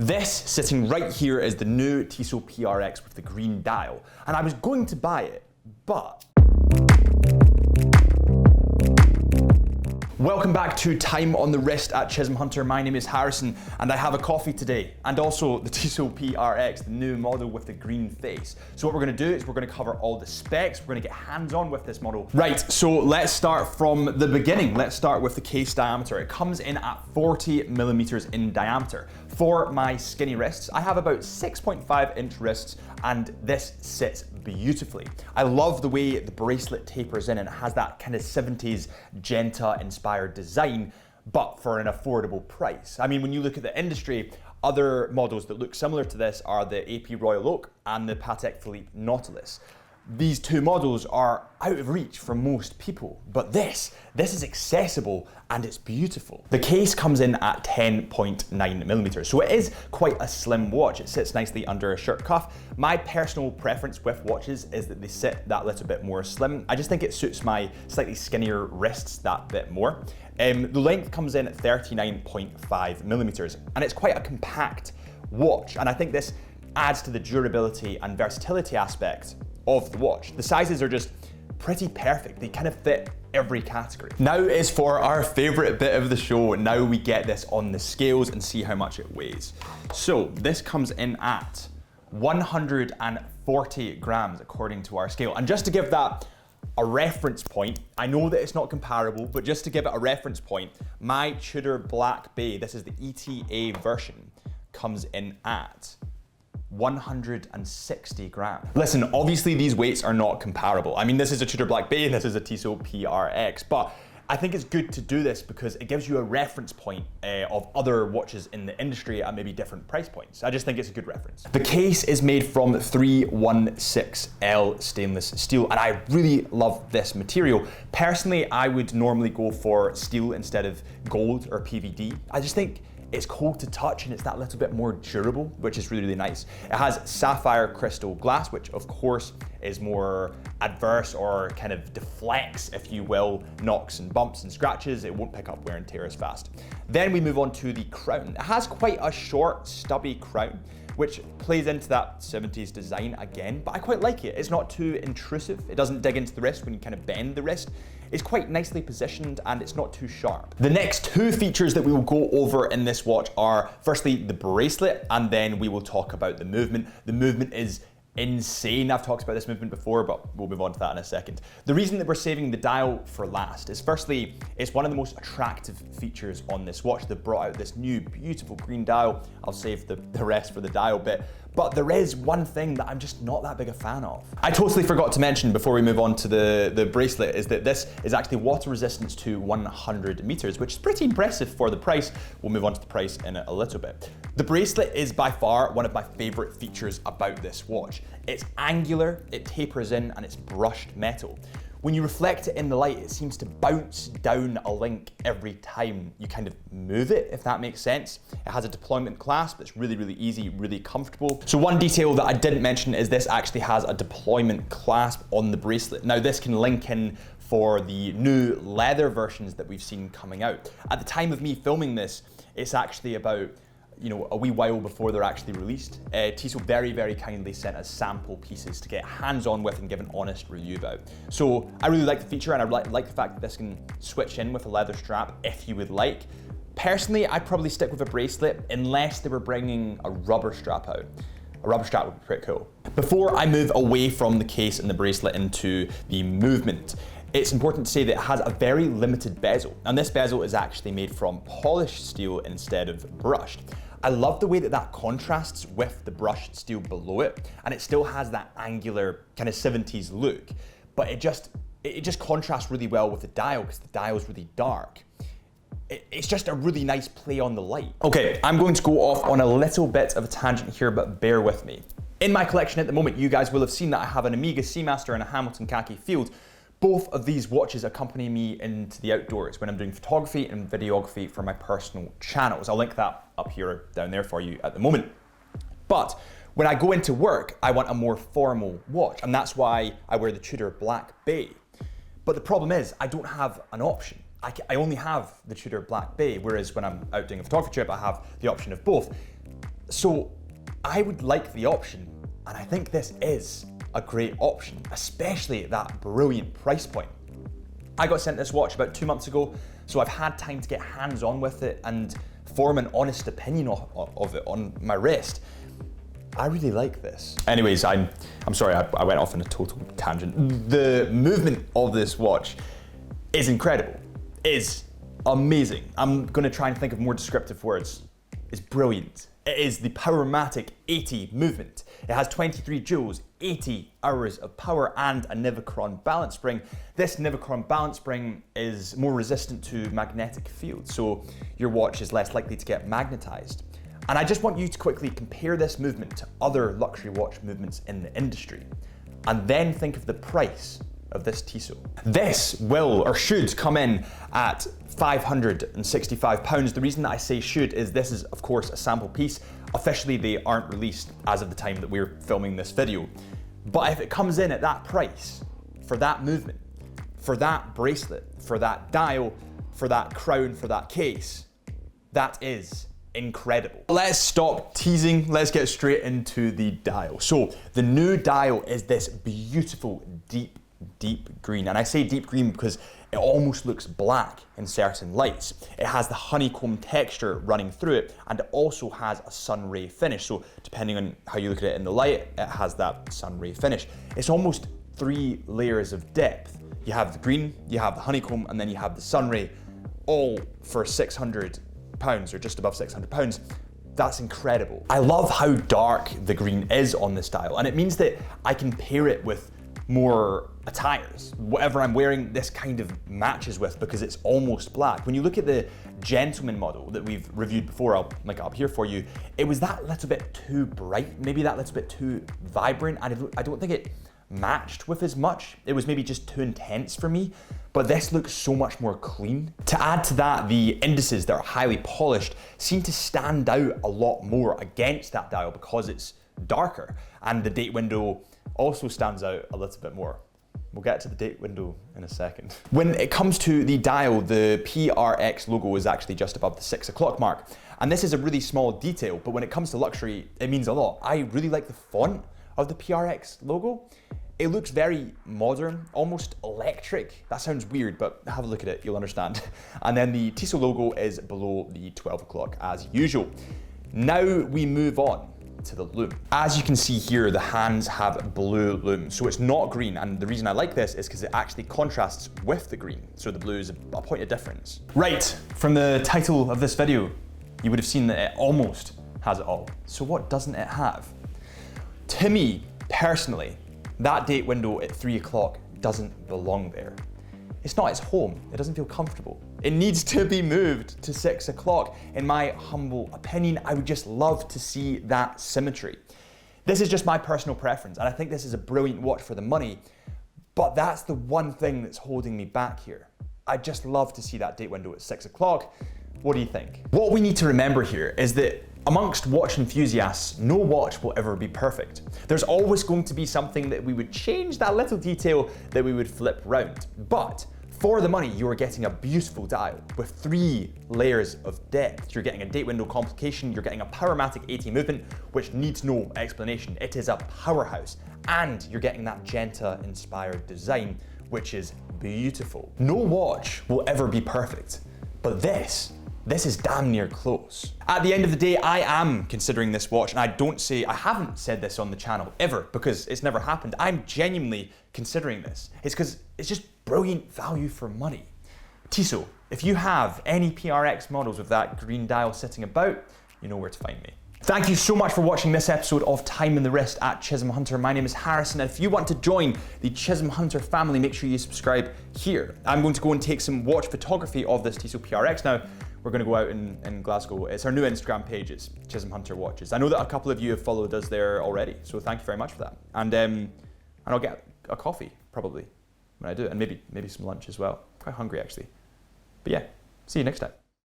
This sitting right here is the new Tissot PRX with the green dial, and I was going to buy it, but welcome back to Time on the Wrist at Chisholm Hunter. My name is Harrison and I have a coffee today, and also the Tissot PRX, the new model with the green face. So what we're going to do is we're going to cover all the specs, we're going to get hands-on with this model. Right, so let's start from the beginning. Let's start with the case diameter. It comes in at 40 millimeters in diameter. For my skinny wrists, I have about 6.5 inch wrists, and this sits beautifully. I love the way the bracelet tapers in and it has that kind of 70s Genta inspired design, but for an affordable price. I mean, when you look at the industry, other models that look similar to this are the AP Royal Oak and the Patek Philippe Nautilus. These two models are out of reach for most people, but this is accessible and it's beautiful. The case comes in at 10.9 millimeters, so it is quite a slim watch. It sits nicely under a shirt cuff. My personal preference with watches is that they sit that little bit more slim. I just think it suits my slightly skinnier wrists that bit more. The length comes in at 39.5 millimeters, and it's quite a compact watch, and I think this adds to the durability and versatility aspect of the watch. The sizes are just pretty perfect. They kind of fit every category. Now is for our favorite bit of the show. Now we get this on the scales and see how much it weighs. So this comes in at 140 grams according to our scale. And just to give that a reference point, I know that it's not comparable, but just to give it a reference point, my Tudor Blancpain, this is the ETA version, comes in at 160 grams. Listen, obviously these weights are not comparable. I mean, this is a Tudor Blancpain, this is a Tissot PRX, but I think it's good to do this because it gives you a reference point of other watches in the industry at maybe different price points. I just think it's a good reference. The case is made from 316L stainless steel, and I really love this material. Personally, I would normally go for steel instead of gold or PVD. I just think it's cool to touch and it's that little bit more durable, which is really, really nice. It has sapphire crystal glass, which of course is more adverse or kind of deflects, if you will, knocks and bumps and scratches. It won't pick up wear and tear as fast. Then we move on to the crown. It has quite a short, stubby crown, which plays into that 70s design again, but I quite like it. It's not too intrusive. It doesn't dig into the wrist when you kind of bend the wrist. It's quite nicely positioned and it's not too sharp. The next two features that we will go over in this watch are firstly the bracelet, and then we will talk about the movement. The movement is insane. I've talked about this movement before, but we'll move on to that in a second. The reason that we're saving the dial for last is firstly, it's one of the most attractive features on this watch. They've brought out this new beautiful green dial. I'll save the rest for the dial bit. But there is one thing that I'm just not that big a fan of. I totally forgot to mention before we move on to the bracelet is that this is actually water resistance to 100 meters, which is pretty impressive for the price. We'll move on to the price in a little bit. The bracelet is by far one of my favorite features about this watch. It's angular, it tapers in, and it's brushed metal. When you reflect it in the light, it seems to bounce down a link every time you kind of move it, if that makes sense. It has a deployment clasp that's really, really easy, really comfortable. So one detail that I didn't mention is this actually has a deployment clasp on the bracelet. Now this can link in for the new leather versions that we've seen coming out. At the time of me filming this, it's actually about a wee while before they're actually released. Tissot very, very kindly sent us sample pieces to get hands-on with and give an honest review about. So I really like the feature, and I like the fact that this can switch in with a leather strap if you would like. Personally, I'd probably stick with a bracelet unless they were bringing a rubber strap out. A rubber strap would be pretty cool. Before I move away from the case and the bracelet into the movement, it's important to say that it has a very limited bezel, and this bezel is actually made from polished steel instead of brushed. I love the way that contrasts with the brushed steel below it, and it still has that angular kind of 70s look, but it just contrasts really well with the dial because the dial is really dark. It's just a really nice play on the light. Okay, I'm going to go off on a little bit of a tangent here, but bear with me. In my collection at the moment, you guys will have seen that I have an Omega Seamaster and a Hamilton Khaki Field. Both of these watches accompany me into the outdoors when I'm doing photography and videography for my personal channels. I'll link that up here, down there for you at the moment. But when I go into work, I want a more formal watch, and that's why I wear the Tudor Blancpain. But the problem is, I don't have an option. I only have the Tudor Blancpain, whereas when I'm out doing a photography trip, I have the option of both. So I would like the option, and I think this is a great option, especially at that brilliant price point. I got sent this watch about 2 months ago, so I've had time to get hands-on with it and form an honest opinion of it on my wrist. I really like this. Anyways, I'm sorry, I went off on a total tangent. The movement of this watch is incredible, is amazing. I'm gonna try and think of more descriptive words. It's brilliant. It is the Powermatic 80 movement. It has 23 joules, 80 hours of power, and a Vacheron balance spring. This Vacheron balance spring is more resistant to magnetic fields, so your watch is less likely to get magnetized. And I just want you to quickly compare this movement to other luxury watch movements in the industry, and then think of the price of this Tissot. This will or should come in at £565. The reason that I say should is this is of course a sample piece. Officially they aren't released as of the time that we're filming this video. But if it comes in at that price, for that movement, for that bracelet, for that dial, for that crown, for that case, that is incredible. Let's stop teasing, let's get straight into the dial. So the new dial is this beautiful deep green, and I say deep green because it almost looks black in certain lights. It has the honeycomb texture running through it, and it also has a sun ray finish. So depending on how you look at it in the light, it has that sun ray finish. It's almost 3 layers of depth. You have the green, you have the honeycomb, and then you have the sun ray, all for £600 or just above £600. That's incredible. I love how dark the green is on this dial, and it means that I can pair it with more attires. Whatever I'm wearing, this kind of matches with because it's almost black. When you look at the gentleman model that we've reviewed before, I'll link it up here for you, it was that little bit too bright, maybe that little bit too vibrant, and I don't think it matched with as much. It was maybe just too intense for me, but this looks so much more clean. To add to that, the indices that are highly polished seem to stand out a lot more against that dial because it's darker, and the date window also stands out a little bit more. We'll get to the date window in a second. When it comes to the dial, the PRX logo is actually just above the 6 o'clock mark. And this is a really small detail, but when it comes to luxury, it means a lot. I really like the font of the PRX logo. It looks very modern, almost electric. That sounds weird, but have a look at it, you'll understand. And then the Tissot logo is below the 12 o'clock as usual. Now we move on to the lume. As you can see here, the hands have blue lume, so it's not green, and the reason I like this is because it actually contrasts with the green, so the blue is a point of difference. Right, from the title of this video, you would have seen that it almost has it all. So what doesn't it have? To me, personally, that date window at 3 o'clock doesn't belong there. It's not its home, it doesn't feel comfortable. It needs to be moved to 6 o'clock. In my humble opinion, I would just love to see that symmetry. This is just my personal preference, and I think this is a brilliant watch for the money, but that's the one thing that's holding me back here. I'd just love to see that date window at 6 o'clock. What do you think? What we need to remember here is that amongst watch enthusiasts, no watch will ever be perfect. There's always going to be something that we would change, that little detail that we would flip round. But for the money, you are getting a beautiful dial with 3 layers of depth. You're getting a date window complication, you're getting a Powermatic 80 movement, which needs no explanation. It is a powerhouse. And you're getting that Genta-inspired design, which is beautiful. No watch will ever be perfect, but this is damn near close. At the end of the day, I am considering this watch, and I haven't said this on the channel ever because it's never happened. I'm genuinely considering this. It's because it's just brilliant value for money. Tissot, if you have any PRX models with that green dial sitting about, you know where to find me. Thank you so much for watching this episode of Time in the Wrist at Chisholm Hunter. My name is Harrison, and if you want to join the Chisholm Hunter family, make sure you subscribe here. I'm going to go and take some watch photography of this Tissot PRX now. We're going to go out in Glasgow. It's our new Instagram page, it's Chisholm Hunter Watches. I know that a couple of you have followed us there already, so thank you very much for that. And I'll get a coffee, probably, when I do, and maybe some lunch as well. Quite hungry, actually. But yeah, see you next time.